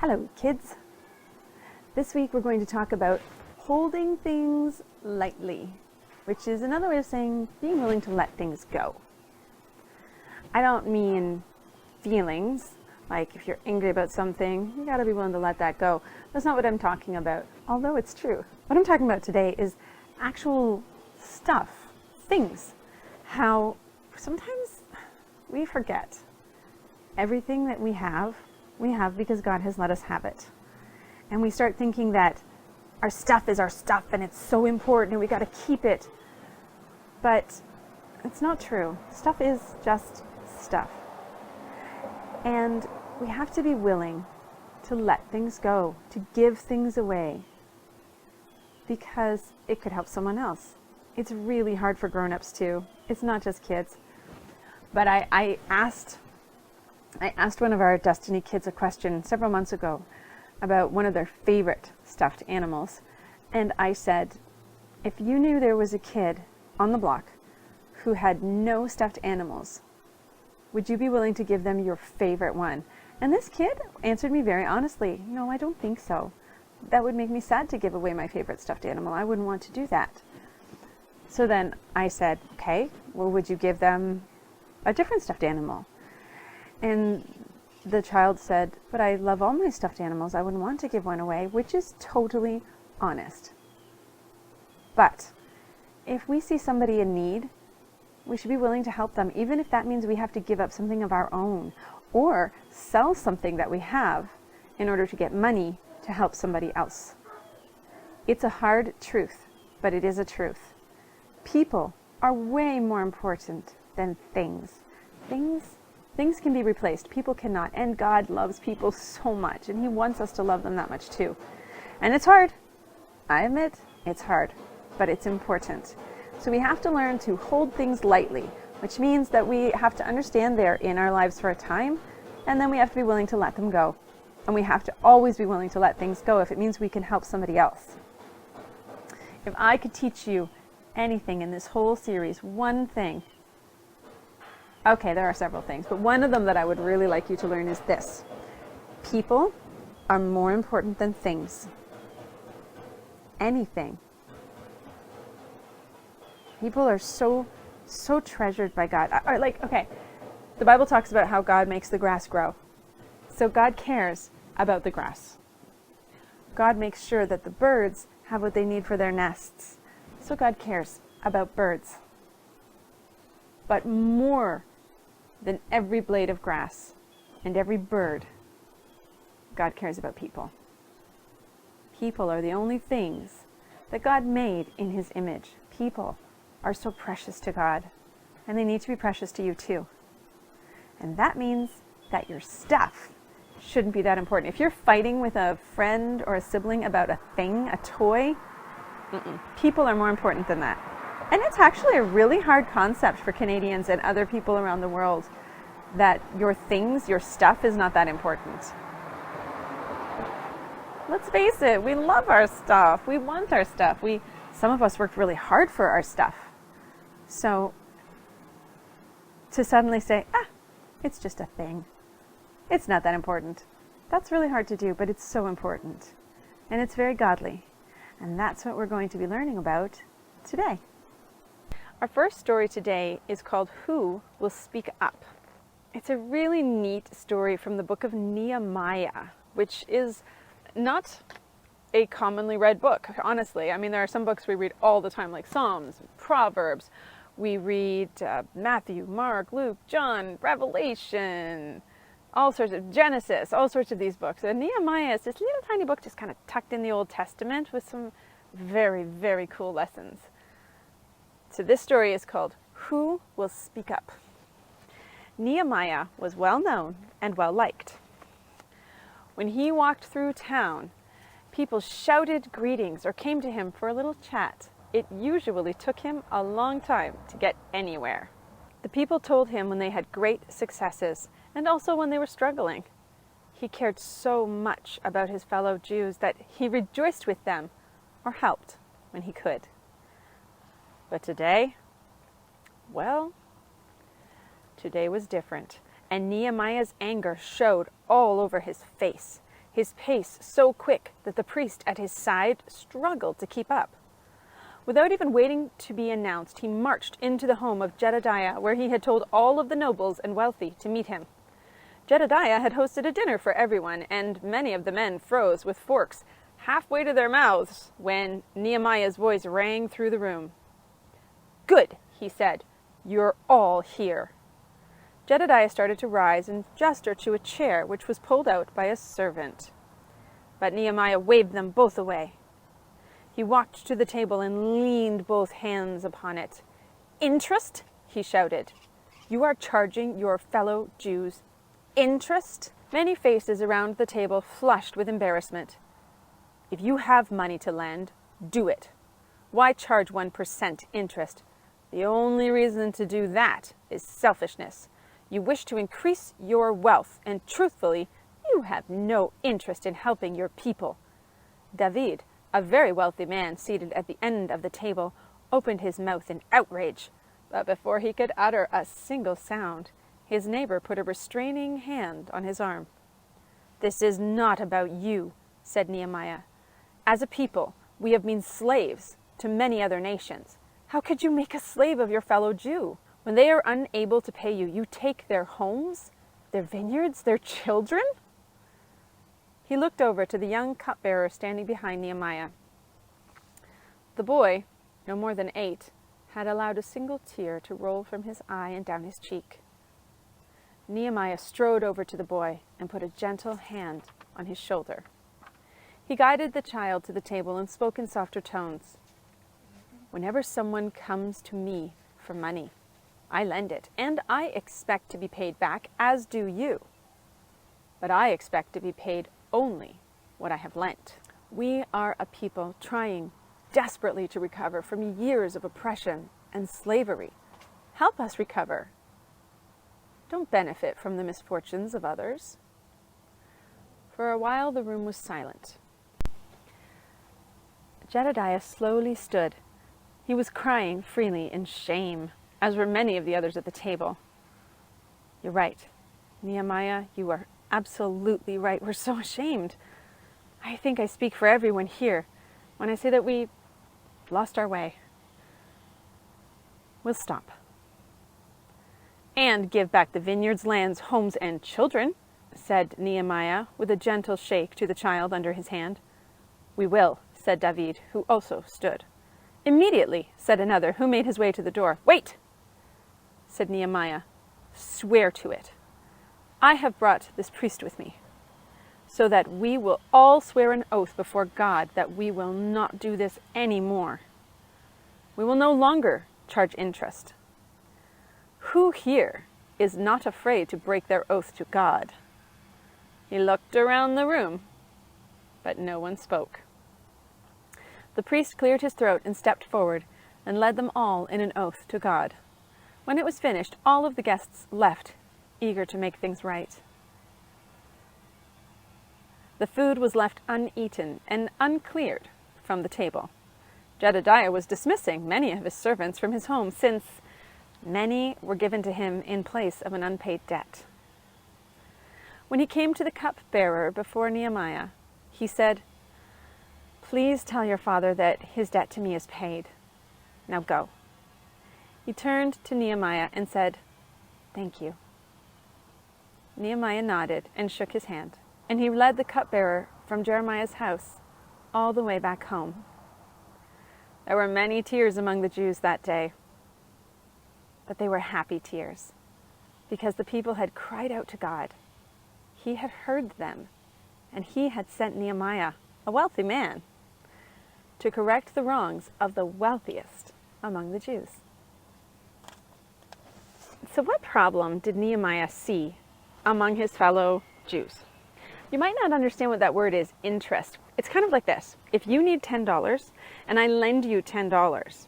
Hello, kids. This week we're going to talk about holding things lightly, which is another way of saying being willing to let things go. I don't mean feelings, like if you're angry about something, you gotta be willing to let that go. That's not what I'm talking about, although it's true. What I'm talking about today is actual stuff, things. How sometimes we forget everything that we have because God has let us have it. And we start thinking that our stuff is our stuff and it's so important and we got to keep it. But it's not true. Stuff is just stuff. And we have to be willing to let things go, to give things away, because it could help someone else. It's really hard for grown-ups too. It's not just kids. But I asked one of our Destiny kids a question several months ago about one of their favorite stuffed animals. And I said, if you knew there was a kid on the block who had no stuffed animals, would you be willing to give them your favorite one? And this kid answered me very honestly, no, I don't think so. That would make me sad to give away my favorite stuffed animal. I wouldn't want to do that. So then I said, okay, well, would you give them a different stuffed animal? And the child said, but I love all my stuffed animals. I wouldn't want to give one away, which is totally honest. But if we see somebody in need, we should be willing to help them, even if that means we have to give up something of our own or sell something that we have in order to get money to help somebody else. It's a hard truth, but it is a truth. People are way more important than things. Things can be replaced. People cannot. And God loves people so much, and He wants us to love them that much too. And it's hard. I admit it's hard, but it's important. So we have to learn to hold things lightly, which means that we have to understand they're in our lives for a time, and then we have to be willing to let them go. And we have to always be willing to let things go if it means we can help somebody else. If I could teach you anything in this whole series, one thing, okay, there are several things, but one of them that I would really like you to learn is this. People are more important than things. Anything. People are so treasured by God. Okay, the Bible talks about how God makes the grass grow. So God cares about the grass. God makes sure that the birds have what they need for their nests. So God cares about birds. But more than every blade of grass and every bird, God cares about people. People are the only things that God made in His image. People are so precious to God, and they need to be precious to you too. And that means that your stuff shouldn't be that important. If you're fighting with a friend or a sibling about a thing, a toy, people are more important than that. And it's actually a really hard concept for Canadians and other people around the world that your things, your stuff is not that important. Let's face it, we love our stuff. We want our stuff. Some of us worked really hard for our stuff. So to suddenly say, it's just a thing. It's not that important. That's really hard to do, but it's so important. And it's very godly. And that's what we're going to be learning about today. Our first story today is called Who Will Speak Up? It's a really neat story from the book of Nehemiah, which is not a commonly read book, honestly. I mean, there are some books we read all the time, like Psalms, Proverbs. We read Matthew, Mark, Luke, John, Revelation, all sorts of Genesis, all sorts of these books. And Nehemiah is this little tiny book just kind of tucked in the Old Testament with some very, very cool lessons. So this story is called Who Will Speak Up? Nehemiah was well known and well liked. When he walked through town, people shouted greetings or came to him for a little chat. It usually took him a long time to get anywhere. The people told him when they had great successes and also when they were struggling. He cared so much about his fellow Jews that he rejoiced with them or helped when he could. But today, well, today was different, and Nehemiah's anger showed all over his face. his pace so quick that the priest at his side struggled to keep up. Without even waiting to be announced, he marched into the home of Jedediah, where he had told all of the nobles and wealthy to meet him. Jedediah had hosted a dinner for everyone, and many of the men froze with forks halfway to their mouths when Nehemiah's voice rang through the room. "Good," he said. "You're all here." Jedediah started to rise and gesture to a chair which was pulled out by a servant. But Nehemiah waved them both away. He walked to the table and leaned both hands upon it. "Interest?" he shouted. "You are charging your fellow Jews interest?" Many faces around the table flushed with embarrassment. "If you have money to lend, do it. Why charge 1% interest? The only reason to do that is selfishness. You wish to increase your wealth, and truthfully, you have no interest in helping your people." David, a very wealthy man seated at the end of the table, opened his mouth in outrage, but before he could utter a single sound, his neighbor put a restraining hand on his arm. "This is not about you," said Nehemiah. "As a people, we have been slaves to many other nations. How could you make a slave of your fellow Jew? When they are unable to pay you, you take their homes, their vineyards, their children?" He looked over to the young cupbearer standing behind Nehemiah. The boy, no more than 8, had allowed a single tear to roll from his eye and down his cheek. Nehemiah strode over to the boy and put a gentle hand on his shoulder. He guided the child to the table and spoke in softer tones. "Whenever someone comes to me for money, I lend it, and I expect to be paid back, as do you. But I expect to be paid only what I have lent. We are a people trying desperately to recover from years of oppression and slavery. Help us recover. Don't benefit from the misfortunes of others." For a while the room was silent. Jedediah slowly stood. He was crying freely in shame, as were many of the others at the table. "You're right, Nehemiah, you are absolutely right. We're so ashamed. I think I speak for everyone here when I say that we lost our way. We'll stop. And give back the vineyards, lands, homes, and children," said Nehemiah with a gentle shake to the child under his hand. "We will," said David, who also stood. "Immediately," said another, who made his way to the door. "Wait," said Nehemiah. "Swear to it. I have brought this priest with me, so that we will all swear an oath before God that we will not do this any more. We will no longer charge interest. Who here is not afraid to break their oath to God?" He looked around the room, but no one spoke. The priest cleared his throat and stepped forward and led them all in an oath to God. When it was finished, all of the guests left, eager to make things right. The food was left uneaten and uncleared from the table. Jedediah was dismissing many of his servants from his home, since many were given to him in place of an unpaid debt. When he came to the cupbearer before Nehemiah, he said, "Please tell your father that his debt to me is paid. Now go." He turned to Nehemiah and said, "Thank you." Nehemiah nodded and shook his hand, and he led the cupbearer from Jeremiah's house all the way back home. There were many tears among the Jews that day, but they were happy tears, because the people had cried out to God. He had heard them, and he had sent Nehemiah, a wealthy man, to correct the wrongs of the wealthiest among the Jews. So what problem did Nehemiah see among his fellow Jews? You might not understand what that word is, interest. It's kind of like this. If you need $10 and I lend you $10,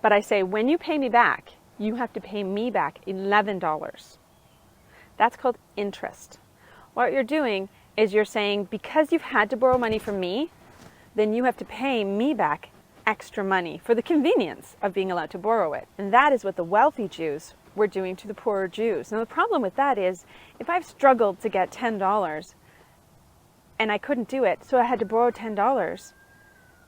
but I say, when you pay me back, you have to pay me back $11. That's called interest. What you're doing is you're saying, because you've had to borrow money from me, then you have to pay me back extra money for the convenience of being allowed to borrow it. And that is what the wealthy Jews were doing to the poorer Jews. Now the problem with that is, if I've struggled to get $10, and I couldn't do it, so I had to borrow $10.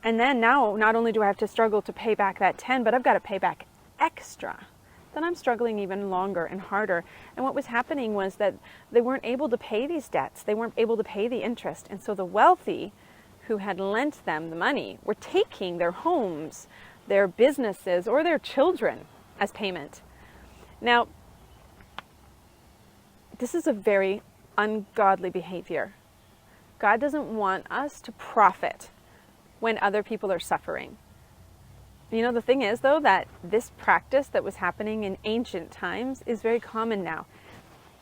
And then now, not only do I have to struggle to pay back that 10, but I've got to pay back extra. Then I'm struggling even longer and harder. And what was happening was that they weren't able to pay these debts. They weren't able to pay the interest. And so the wealthy who had lent them the money were taking their homes, their businesses, or their children as payment. Now, this is a very ungodly behavior. God doesn't want us to profit when other people are suffering. You know, the thing is, though, that this practice that was happening in ancient times is very common now.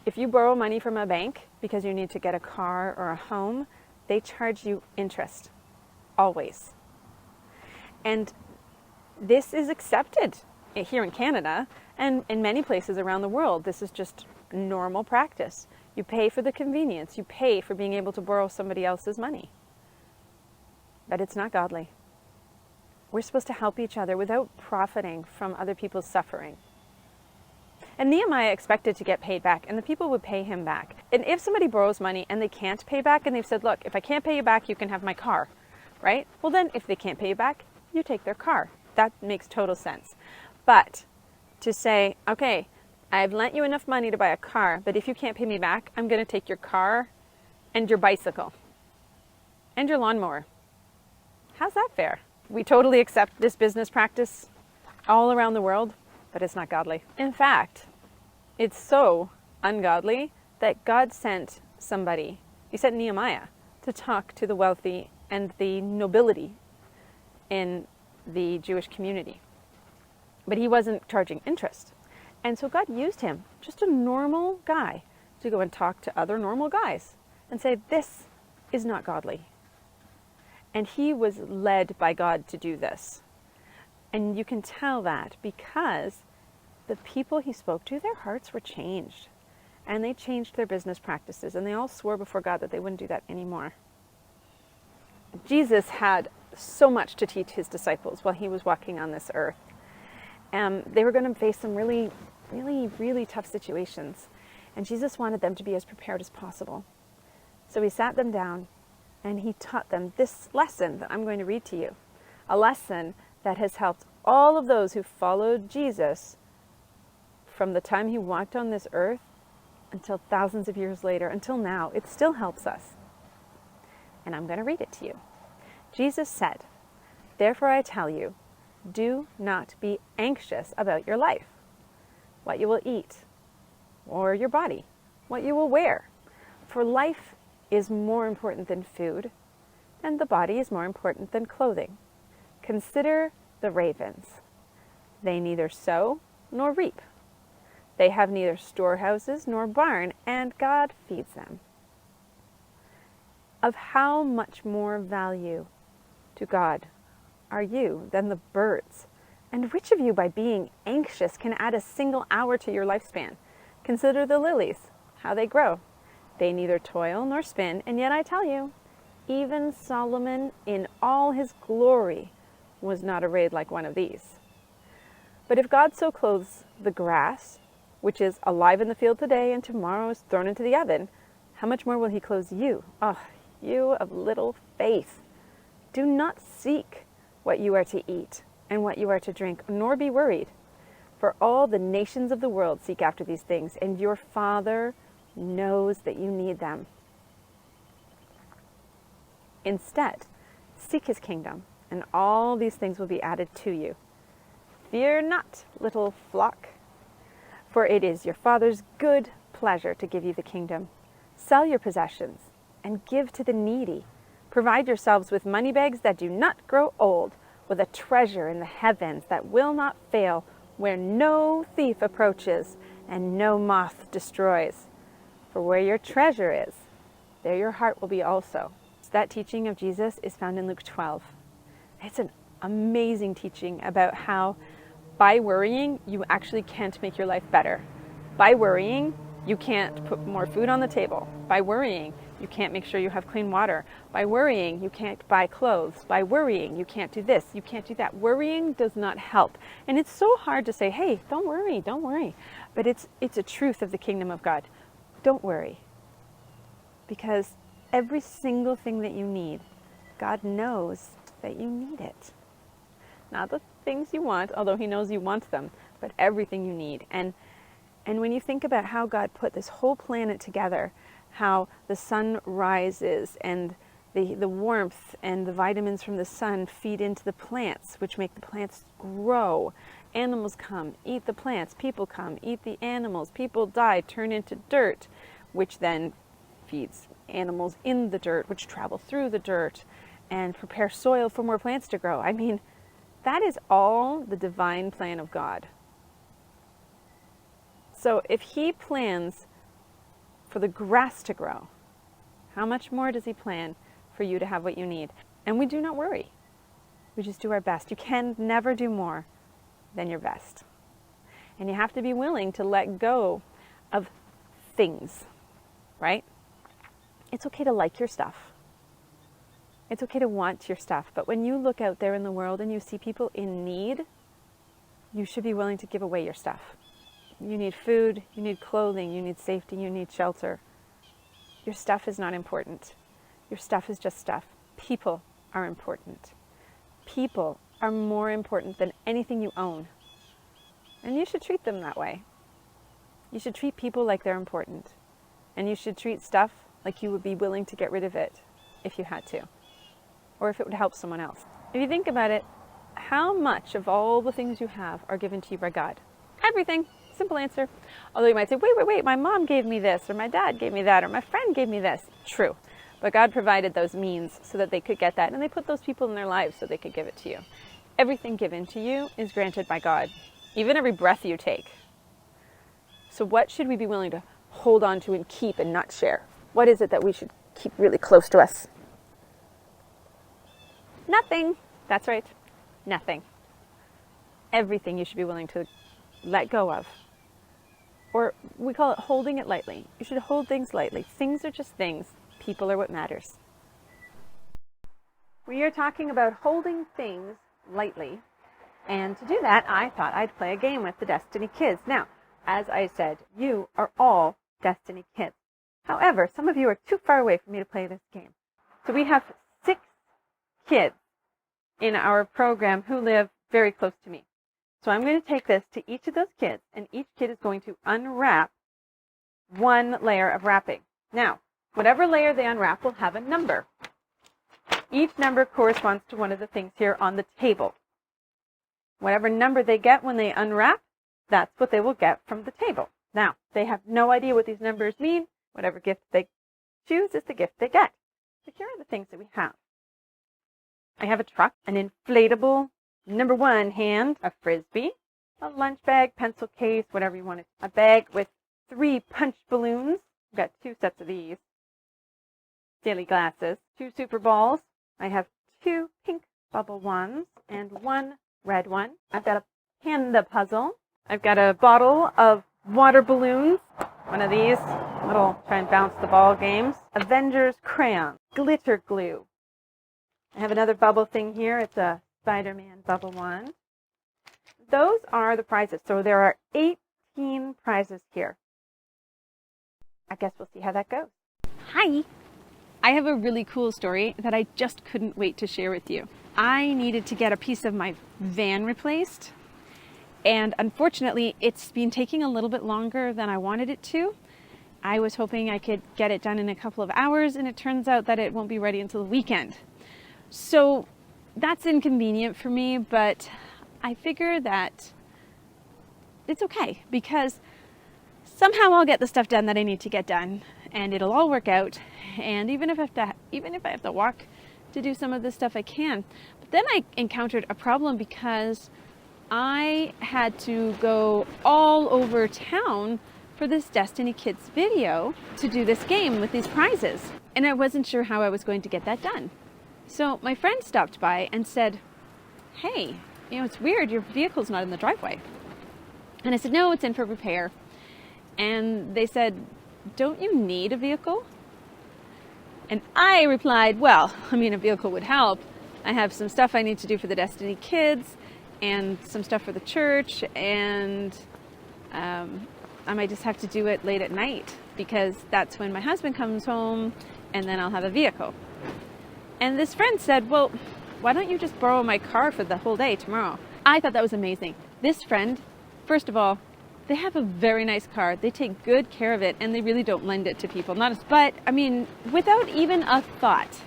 If you borrow money from a bank because you need to get a car or a home, they charge you interest, always. And this is accepted here in Canada and in many places around the world. This is just normal practice. You pay for the convenience. You pay for being able to borrow somebody else's money. But it's not godly. We're supposed to help each other without profiting from other people's suffering. And Nehemiah expected to get paid back, and the people would pay him back. And if somebody borrows money and they can't pay back, and they've said, look, if I can't pay you back, you can have my car, right? Well, then if they can't pay you back, you take their car. That makes total sense. But to say, okay, I've lent you enough money to buy a car, but if you can't pay me back, I'm going to take your car and your bicycle and your lawnmower. How's that fair? We totally accept this business practice all around the world, but it's not godly. In fact, it's so ungodly that God sent somebody, he sent Nehemiah to talk to the wealthy and the nobility in the Jewish community. But he wasn't charging interest. And so God used him, just a normal guy, to go and talk to other normal guys and say, this is not godly. And he was led by God to do this. And you can tell that because the people he spoke to, their hearts were changed. And they changed their business practices. And they all swore before God that they wouldn't do that anymore. Jesus had so much to teach his disciples while he was walking on this earth. They were going to face some really, really, really tough situations. And Jesus wanted them to be as prepared as possible. So he sat them down and he taught them this lesson that I'm going to read to you. A lesson that has helped all of those who followed Jesus from the time he walked on this earth until thousands of years later, until now. It still helps us. And I'm going to read it to you. Jesus said, therefore I tell you, do not be anxious about your life, what you will eat, or your body, what you will wear. For life is more important than food, and the body is more important than clothing. Consider the ravens. They neither sow nor reap. They have neither storehouses nor barn, and God feeds them. Of how much more value to God are you than the birds? And which of you, by being anxious, can add a single hour to your lifespan? Consider the lilies, how they grow. They neither toil nor spin, and yet I tell you, even Solomon in all his glory was not arrayed like one of these. But if God so clothes the grass, which is alive in the field today and tomorrow is thrown into the oven, how much more will he clothe you? Oh, you of little faith. Do not seek what you are to eat and what you are to drink, nor be worried. For all the nations of the world seek after these things, and your Father knows that you need them. Instead, seek his kingdom, and all these things will be added to you. Fear not, little flock, for it is your Father's good pleasure to give you the kingdom. Sell your possessions and give to the needy. Provide yourselves with money bags that do not grow old, with a treasure in the heavens that will not fail, where no thief approaches and no moth destroys. For where your treasure is, there your heart will be also. So that teaching of Jesus is found in Luke 12. It's an amazing teaching about how by worrying, you actually can't make your life better. By worrying, you can't put more food on the table. By worrying, you can't make sure you have clean water. By worrying, you can't buy clothes. By worrying, you can't do this, you can't do that. Worrying does not help. And it's so hard to say, hey, don't worry, don't worry. But it's a truth of the kingdom of God. Don't worry. Because Every single thing that you need, God knows that you need it. Not the things you want, although He knows you want them, but everything you need. And when you think about how God put this whole planet together, how the sun rises and the warmth and the vitamins from the sun feed into the plants, which make the plants grow. Animals come, eat the plants. People come, eat the animals. People die, turn into dirt, which then feeds animals in the dirt, which travel through the dirt and prepare soil for more plants to grow. I mean, that is all the divine plan of God. So if He plans for the grass to grow, how much more does He plan for you to have what you need? And we do not worry. We just do our best. You can never do more than your best. And you have to be willing to let go of things, right? It's okay to like your stuff. It's okay to want your stuff. But when you look out there in the world and you see people in need, you should be willing to give away your stuff. You need food, you need clothing, you need safety, you need shelter. Your stuff is not important. Your stuff is just stuff. People are important. People are more important than anything you own. And you should treat them that way. You should treat people like they're important. And you should treat stuff like you would be willing to get rid of it if you had to. Or if it would help someone else. If you think about it, how much of all the things you have are given to you by God? Everything. Simple answer. Although you might say, wait, my mom gave me this, or my dad gave me that, or my friend gave me this. True. But God provided those means so that they could get that, and they put those people in their lives so they could give it to you. Everything given to you is granted by God, even every breath you take. So what should we be willing to hold on to and keep and not share? What is it that we should keep really close to us? Nothing. That's right. Nothing. Everything you should be willing to let go of. Or we call it holding it lightly. You should hold things lightly. Things are just things. People are what matters. We are talking about holding things lightly. And to do that, I thought I'd play a game with the Destiny Kids. Now, as I said, you are all Destiny Kids. However, some of you are too far away for me to play this game. So we have 6 kids in our program who live very close to me. So I'm going to take this to each of those kids, and each kid is going to unwrap one layer of wrapping. Now, whatever layer they unwrap will have a number. Each number corresponds to one of the things here on the table. Whatever number they get when they unwrap, that's what they will get from the table. Now, they have no idea what these numbers mean. Whatever gift they choose is the gift they get. So here are the things that we have. I have a truck, an inflatable number 1 hand, a frisbee, a lunch bag, pencil case, whatever you want it, a bag with 3 punch balloons. I've got 2 sets of these. Daily glasses, 2 super balls. I have 2 pink bubble ones and 1 red one. I've got a panda puzzle. I've got a bottle of water balloons, one of these little try and bounce the ball games. Avengers crayons, glitter glue. I have another bubble thing here. It's a Spider-Man bubble wand. Those are the prizes. So there are 18 prizes here. I guess we'll see how that goes. Hi! I have a really cool story that I just couldn't wait to share with you. I needed to get a piece of my van replaced, and unfortunately it's been taking a little bit longer than I wanted it to. I was hoping I could get it done in a couple of hours, and it turns out that it won't be ready until the weekend. So that's inconvenient for me, but I figure that it's okay because somehow I'll get the stuff done that I need to get done, and it'll all work out. And even if I have to walk to do some of this stuff, I can. But then I encountered a problem because I had to go all over town for this Destiny Kids video to do this game with these prizes, and I wasn't sure how I was going to get that done. So my friend stopped by and said, "Hey, it's weird, your vehicle's not in the driveway." And I said, "No, it's in for repair." And they said, "Don't you need a vehicle?" And I replied, "Well, a vehicle would help. I have some stuff I need to do for the Destiny Kids and some stuff for the church, and I might just have to do it late at night because that's when my husband comes home and then I'll have a vehicle. And this friend said, well, why don't you just borrow my car for the whole day tomorrow? I thought that was amazing. This friend, first of all, they have a very nice car. They take good care of it, and they really don't lend it to people. But I mean, without even a thought,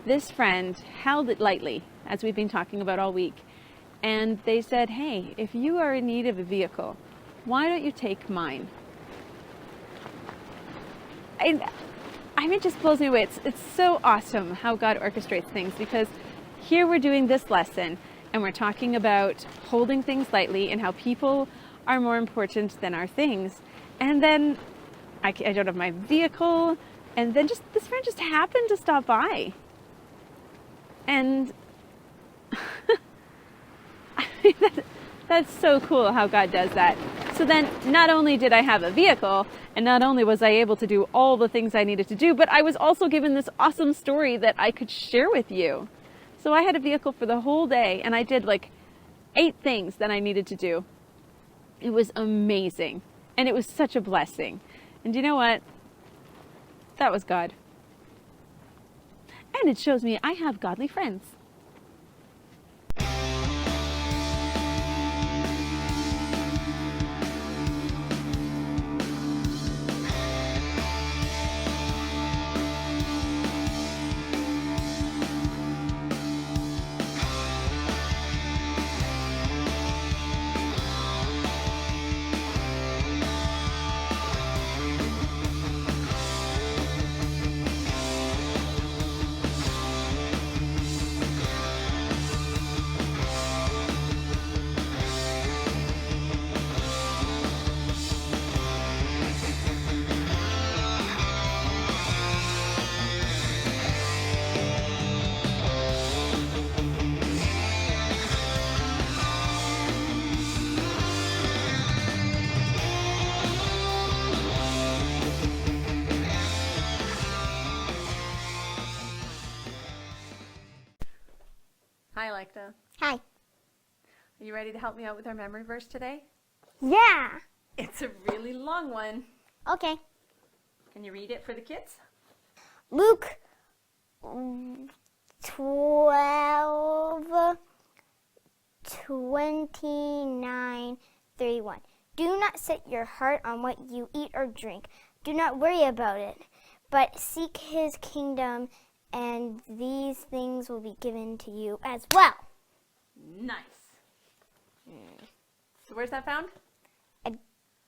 this friend held it lightly, as we've been talking about all week. And they said, hey, if you are in need of a vehicle, why don't you take mine? I mean, it just blows me away. It's so awesome how God orchestrates things, because here we're doing this lesson, and we're talking about holding things lightly and how people are more important than our things. And then I don't have my vehicle, and then just this friend just happened to stop by. And I mean, that's so cool how God does that. So then not only did I have a vehicle, and not only was I able to do all the things I needed to do, but I was also given this awesome story that I could share with you. So I had a vehicle for the whole day, and I did like 8 things that I needed to do. It was amazing, and it was such a blessing. And you know what? That was God. And it shows me I have godly friends. Hi, Lecta. Hi. Are you ready to help me out with our memory verse today? Yeah. It's a really long one. Okay. Can you read it for the kids? Luke 12:29-31. Do not set your heart on what you eat or drink. Do not worry about it, but seek his kingdom, and these things will be given to you as well. Nice. So where's that found?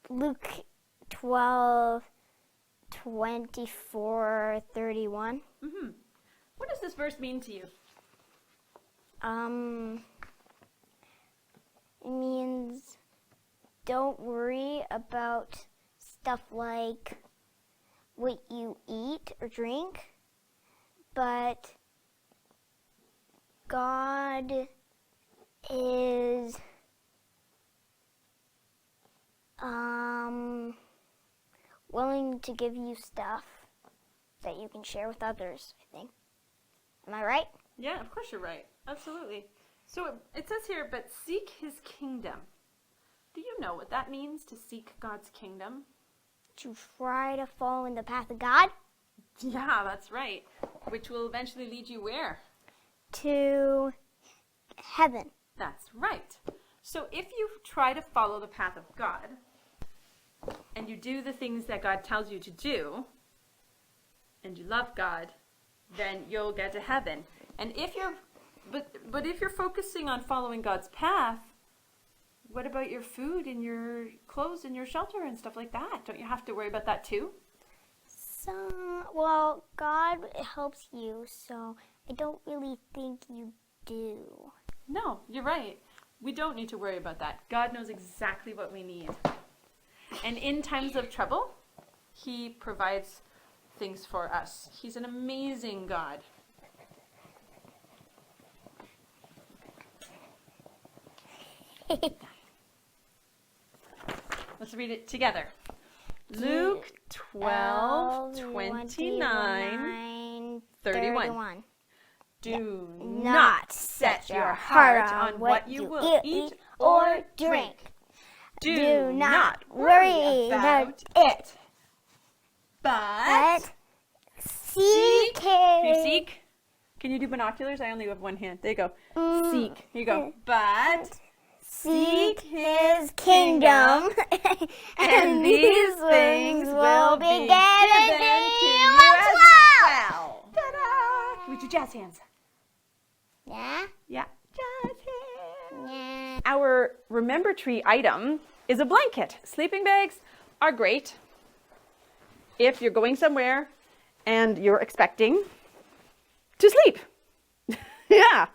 Luke 12:24-31. What does this verse mean to you? It means don't worry about stuff like what you eat or drink, but God is willing to give you stuff that you can share with others, I think. Am I right? Yeah, of course you're right. Absolutely. So it says here, but seek his kingdom. Do you know what that means, to seek God's kingdom? To try to follow in the path of God. Yeah, that's right. Which will eventually lead you where? To heaven. That's right. So if you try to follow the path of God, and you do the things that God tells you to do, and you love God, then you'll get to heaven. And if you're, but if you're focusing on following God's path, what about your food and your clothes and your shelter and stuff like that? Don't you have to worry about that too? Well, God helps you, so I don't really think you do. No, you're right. We don't need to worry about that. God knows exactly what we need. And in times of trouble, he provides things for us. He's an amazing God. Let's read it together. Luke 12:29-31. Do not set your heart on what you will eat or drink. Do not worry about it. But Seek Can you his... seek? Can you do binoculars? I only have one hand. There you go. Seek. Here you go. But Seek his kingdom, and these things will be given to you as well. Ta-da! Can we do jazz hands? Yeah? Yeah. Jazz hands. Yeah. Our remember tree item is a blanket. Sleeping bags are great if you're going somewhere and you're expecting to sleep. Yeah.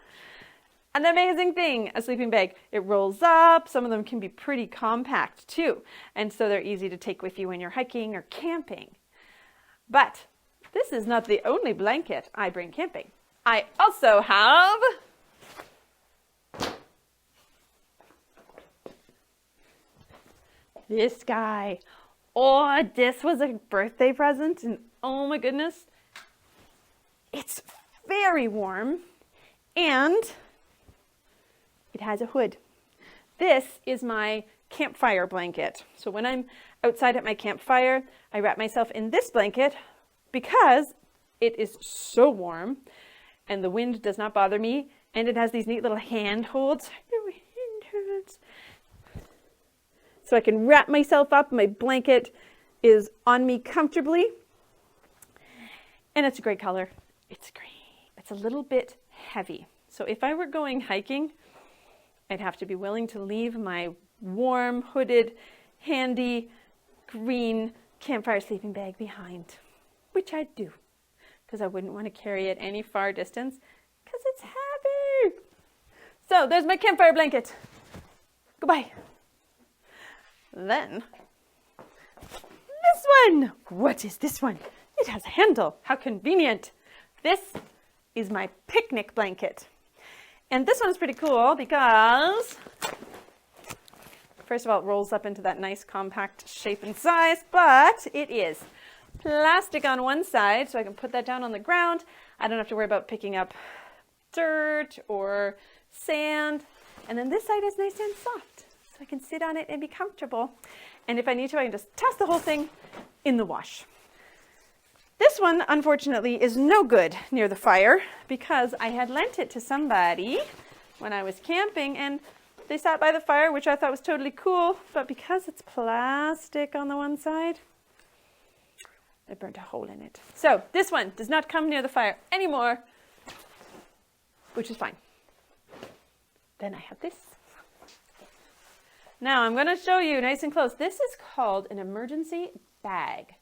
An amazing thing, a sleeping bag. It rolls up. Some of them can be pretty compact too. And so they're easy to take with you when you're hiking or camping. But this is not the only blanket I bring camping. I also have this guy. Oh, this was a birthday present, and oh my goodness, it's very warm, and it has a hood. This is my campfire blanket. So when I'm outside at my campfire, I wrap myself in this blanket because it is so warm, and the wind does not bother me, and it has these neat little handholds. So I can wrap myself up. My blanket is on me comfortably. And it's a great color. It's green. It's a little bit heavy. So if I were going hiking, I'd have to be willing to leave my warm, hooded, handy, green campfire sleeping bag behind, which I'd do because I wouldn't want to carry it any far distance because it's heavy. So there's my campfire blanket. Goodbye. Then, this one. What is this one? It has a handle. How convenient. This is my picnic blanket. And this one's pretty cool because, first of all, it rolls up into that nice compact shape and size, but it is plastic on one side, so I can put that down on the ground. I don't have to worry about picking up dirt or sand. And then this side is nice and soft. So I can sit on it and be comfortable. And if I need to, I can just toss the whole thing in the wash. This one, unfortunately, is no good near the fire because I had lent it to somebody when I was camping and they sat by the fire, which I thought was totally cool. But because it's plastic on the one side, it burnt a hole in it. So this one does not come near the fire anymore, which is fine. Then I have this. Now I'm going to show you nice and close. This is called an emergency bag.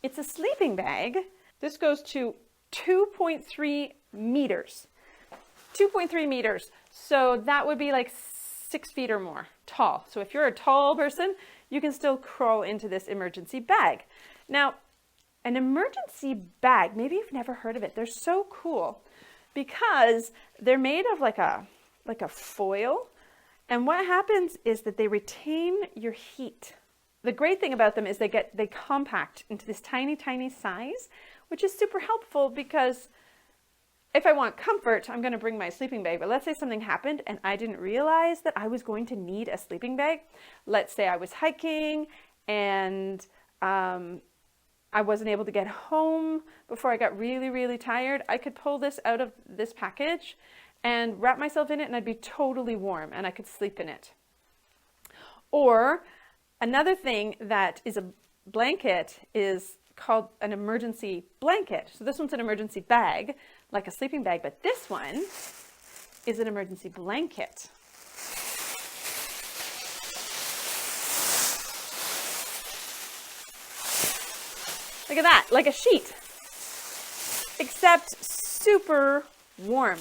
It's a sleeping bag. This goes to 2.3 meters. 2.3 meters. So that would be like 6 feet or more tall. So if you're a tall person, you can still crawl into this emergency bag. Now, an emergency bag, maybe you've never heard of it. They're so cool because they're made of like a foil. And what happens is that they retain your heat. The great thing about them is they compact into this tiny, tiny size, which is super helpful because if I want comfort, I'm going to bring my sleeping bag. But let's say something happened and I didn't realize that I was going to need a sleeping bag. Let's say I was hiking and I wasn't able to get home before I got really, really tired. I could pull this out of this package and wrap myself in it and I'd be totally warm and I could sleep in it. Or another thing that is a blanket is called an emergency blanket. So this one's an emergency bag, like a sleeping bag, but this one is an emergency blanket. Look at that, like a sheet, except super warm.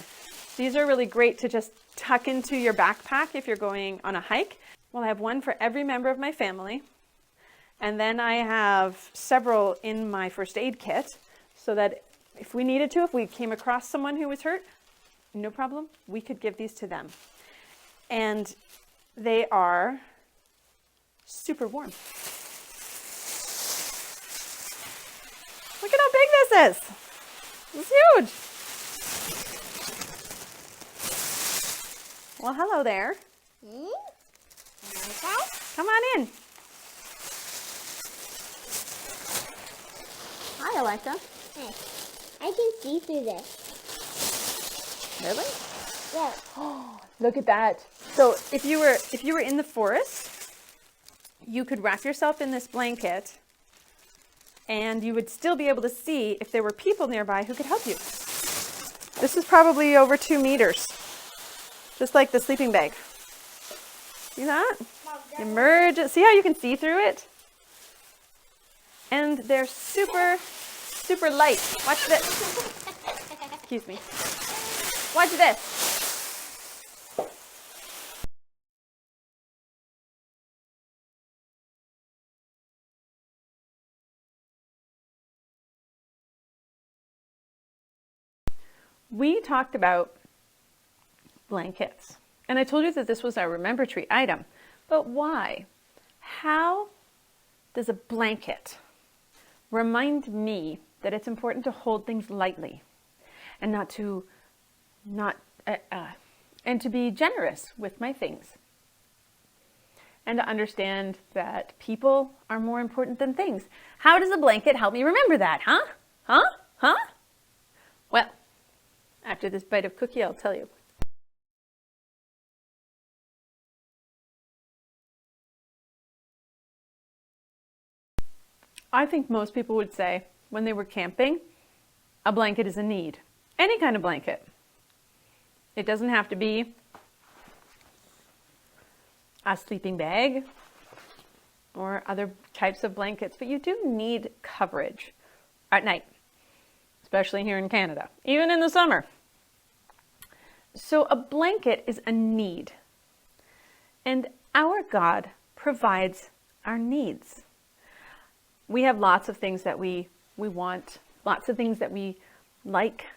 These are really great to just tuck into your backpack if you're going on a hike. Well, I have one for every member of my family. And then I have several in my first aid kit so that if we needed to, if we came across someone who was hurt, no problem, we could give these to them. And they are super warm. Look at how big this is. It's huge. Well, hello there. Come on in. Hi, Alexa. Hey. I can see through this. Really? Yeah. Oh, look at that. So if you were in the forest, you could wrap yourself in this blanket and you would still be able to see if there were people nearby who could help you. This is probably over 2 meters, just like the sleeping bag. See that? You merge it. See how you can see through it? And they're super, super light. Watch this. Excuse me. Watch this. We talked about blankets, and I told you that this was our Remember Tree item. But why? How does a blanket remind me that it's important to hold things lightly and to be generous with my things, and to understand that people are more important than things? How does a blanket help me remember that? Huh? Well, after this bite of cookie, I'll tell you. I think most people would say when they were camping, a blanket is a need. Any kind of blanket. It doesn't have to be a sleeping bag or other types of blankets, but you do need coverage at night, especially here in Canada, even in the summer. So a blanket is a need, and our God provides our needs. We have lots of things that we want, lots of things that we like,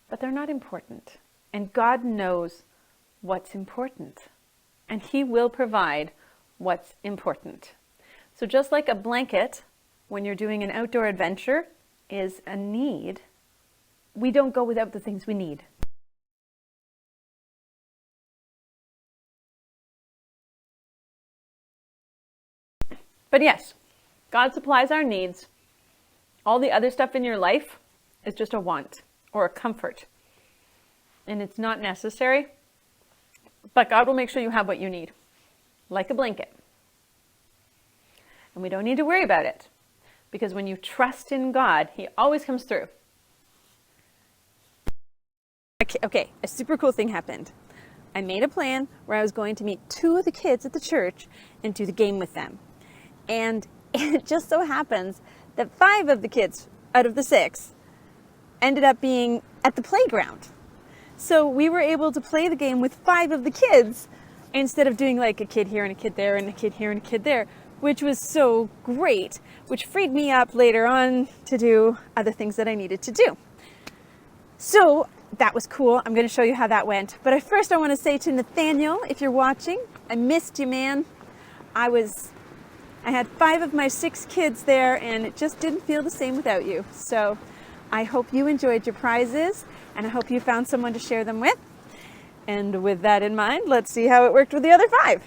but they're not important. And God knows what's important, and He will provide what's important. So just like a blanket, when you're doing an outdoor adventure, is a need, we don't go without the things we need. But yes, God supplies our needs. All the other stuff in your life is just a want or a comfort. And it's not necessary, but God will make sure you have what you need, like a blanket. And we don't need to worry about it, because when you trust in God, He always comes through. Okay, a super cool thing happened. I made a plan where I was going to meet 2 of the kids at the church and do the game with them. And it just so happens that 5 of the kids out of the 6 ended up being at the playground. So we were able to play the game with 5 of the kids instead of doing like a kid here and a kid there and a kid here and a kid there, which was so great, which freed me up later on to do other things that I needed to do. So that was cool. I'm going to show you how that went. But first I want to say to Nathaniel, if you're watching, I missed you, man. I had 5 of my 6 kids there, and it just didn't feel the same without you. So I hope you enjoyed your prizes, and I hope you found someone to share them with. And with that in mind, let's see how it worked with the other 5.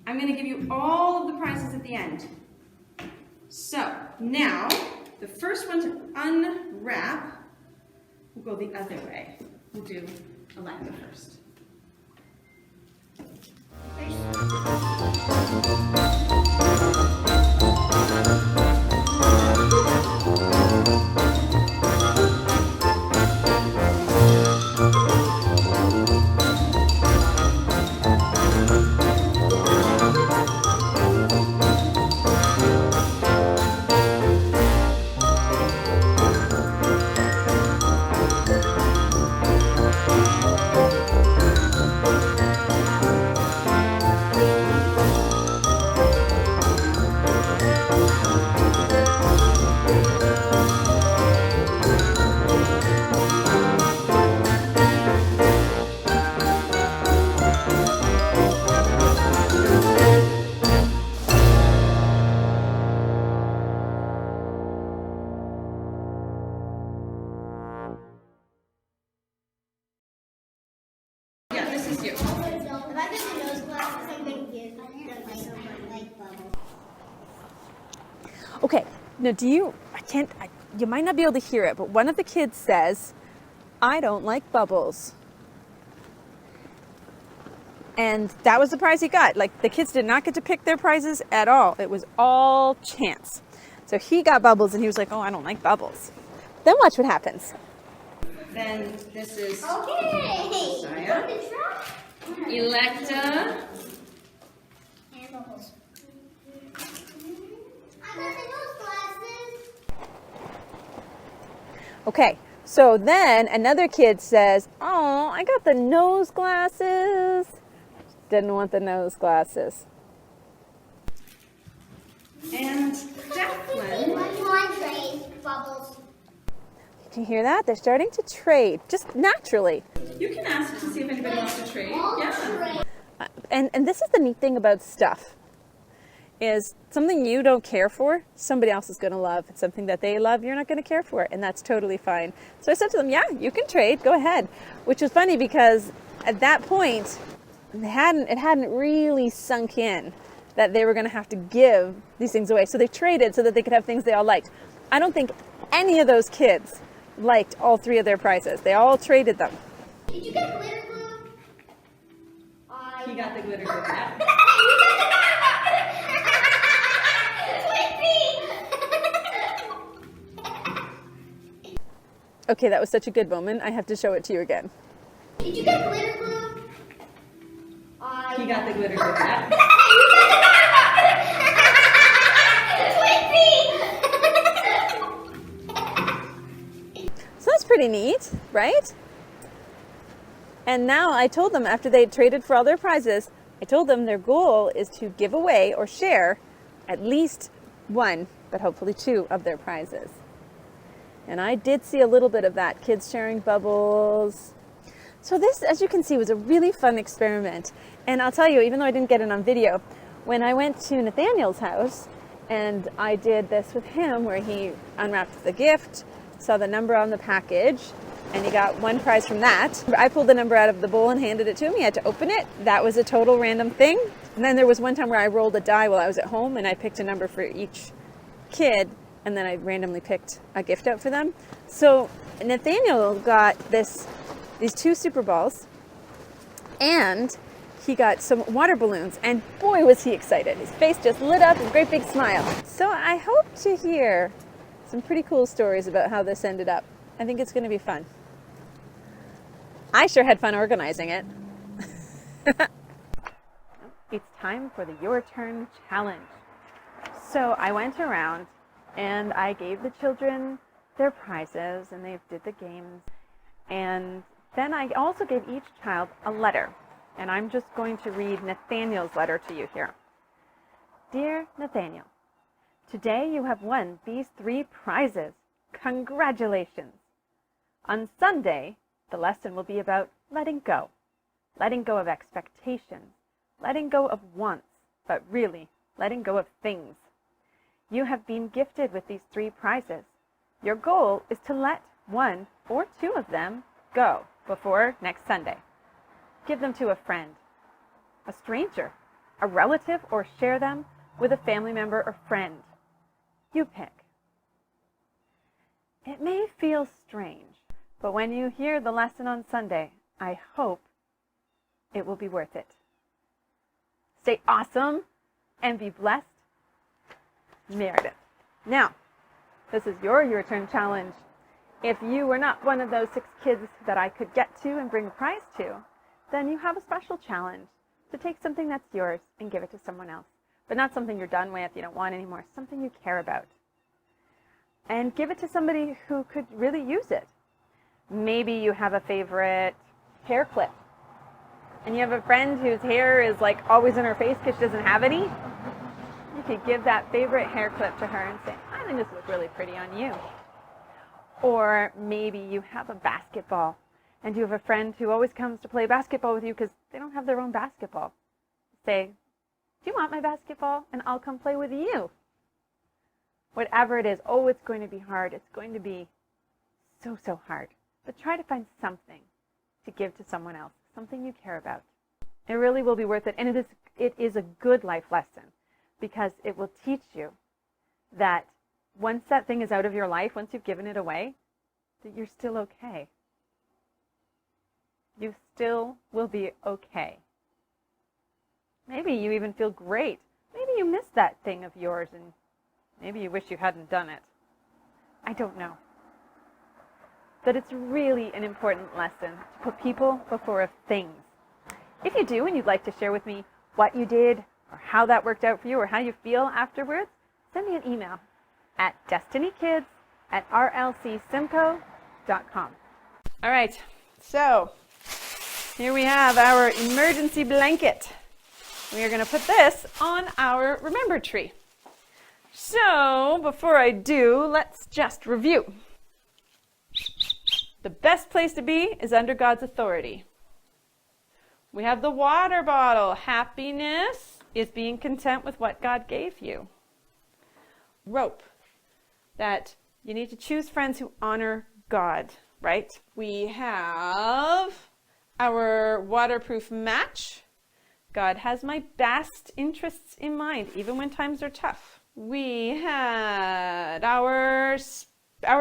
I'm going to give you all of the prizes at the end. So now, the first one to unwrap will go the other way. We'll do Alanda first. I get the nose glasses, I'm going to give them to someone like Bubbles. Okay, now you might not be able to hear it, but one of the kids says, I don't like Bubbles. And that was the prize he got. Like, the kids did not get to pick their prizes at all. It was all chance. So he got Bubbles and he was like, oh, I don't like Bubbles. Then watch what happens. Then this is Okay. Electa. And Bubbles. I got the nose glasses. Okay, so then another kid says, oh, I got the nose glasses. Didn't want the nose glasses. And Declan. One trade, Bubbles. Did you hear that? They're starting to trade, just naturally. You can ask to see if anybody wants to trade. Yeah. And this is the neat thing about stuff, is something you don't care for, somebody else is going to love. It's something that they love, you're not going to care for, and that's totally fine. So I said to them, yeah, you can trade, go ahead. Which was funny because at that point, it hadn't really sunk in that they were going to have to give these things away. So they traded so that they could have things they all liked. I don't think any of those kids liked all three of their prizes. They all traded them. Did you get glitter glue? He got the glitter glue. Yeah. Okay, that was such a good moment. I have to show it to you again. Did you get glitter glue? He got the glitter glue. Yeah. So that's pretty neat, right? And now I told them, after they traded for all their prizes, I told them their goal is to give away or share at least one, but hopefully two of their prizes. And I did see a little bit of that, kids sharing Bubbles. So this, as you can see, was a really fun experiment. And I'll tell you, even though I didn't get it on video, when I went to Nathaniel's house and I did this with him, where he unwrapped the gift, saw the number on the package, and he got one prize from that. I pulled the number out of the bowl and handed it to him. He had to open it. That was a total random thing. And then there was one time where I rolled a die while I was at home and I picked a number for each kid, and then I randomly picked a gift out for them. So Nathaniel got these two Super Balls, and he got some water balloons, and boy was he excited. His face just lit up, a great big smile. So I hope to hear some pretty cool stories about how this ended up. I think it's going to be fun. I sure had fun organizing it. It's time for the Your Turn Challenge. So I went around and I gave the children their prizes and they did the games. And then I also gave each child a letter. And I'm just going to read Nathaniel's letter to you here. Dear Nathaniel, today you have won these 3 prizes. Congratulations. On Sunday, the lesson will be about letting go. Letting go of expectations. Letting go of wants, but really, letting go of things. You have been gifted with these 3 prizes. Your goal is to let 1 or 2 of them go before next Sunday. Give them to a friend, a stranger, a relative, or share them with a family member or friend. You pick. It may feel strange, but when you hear the lesson on Sunday, I hope it will be worth it. Stay awesome and be blessed. Meredith. Now, this is your turn challenge. If you were not one of those 6 kids that I could get to and bring a prize to, then you have a special challenge to take something that's yours and give it to someone else. But not something you're done with, you don't want anymore, something you care about. And give it to somebody who could really use it. Maybe you have a favorite hair clip, and you have a friend whose hair is like always in her face because she doesn't have any. You could give that favorite hair clip to her and say, I think this looks really pretty on you. Or maybe you have a basketball, and you have a friend who always comes to play basketball with you because they don't have their own basketball. Say, do you want my basketball? And I'll come play with you. Whatever it is, oh, it's going to be hard. It's going to be so hard. But try to find something to give to someone else, something you care about. It really will be worth it. And it is a good life lesson because it will teach you that once that thing is out of your life, once you've given it away, that you're still okay. You still will be okay. Maybe you even feel great. Maybe you miss that thing of yours and maybe you wish you hadn't done it. I don't know. But it's really an important lesson to put people before things. If you do and you'd like to share with me what you did or how that worked out for you or how you feel afterwards, send me an email at destinykids@rlcsimcoe.com. All right, so here we have our emergency blanket. We are going to put this on our remember tree. So before I do, let's just review. The best place to be is under God's authority. We have the water bottle. Happiness is being content with what God gave you. Rope. That you need to choose friends who honor God, right? We have our waterproof match. God has my best interests in mind, even when times are tough. We had our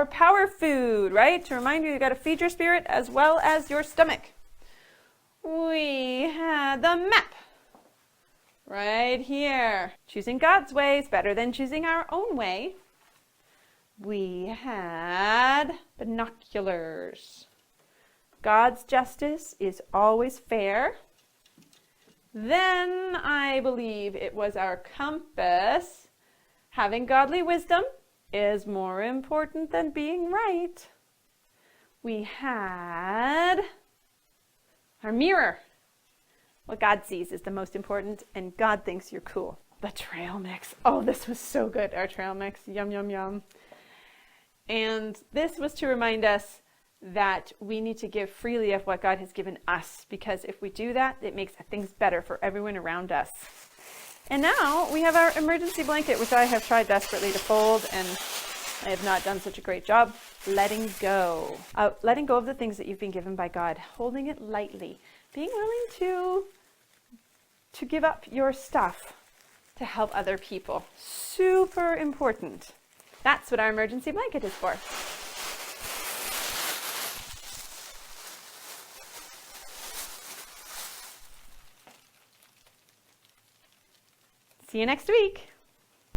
power food, right? To remind you got to feed your spirit as well as your stomach. We had the map right here. Choosing God's way is better than choosing our own way. We had binoculars. God's justice is always fair. Then I believe it was our compass. Having godly wisdom is more important than being right. We had our mirror. What God sees is the most important, and God thinks you're cool. The trail mix. Oh, this was so good, our trail mix. Yum, yum, yum. And this was to remind us that we need to give freely of what God has given us, because if we do that, it makes things better for everyone around us. And now we have our emergency blanket, which I have tried desperately to fold, and I have not done such a great job. Letting go. Letting go of the things that you've been given by God. Holding it lightly. Being willing to give up your stuff to help other people. Super important. That's what our emergency blanket is for. See you next week.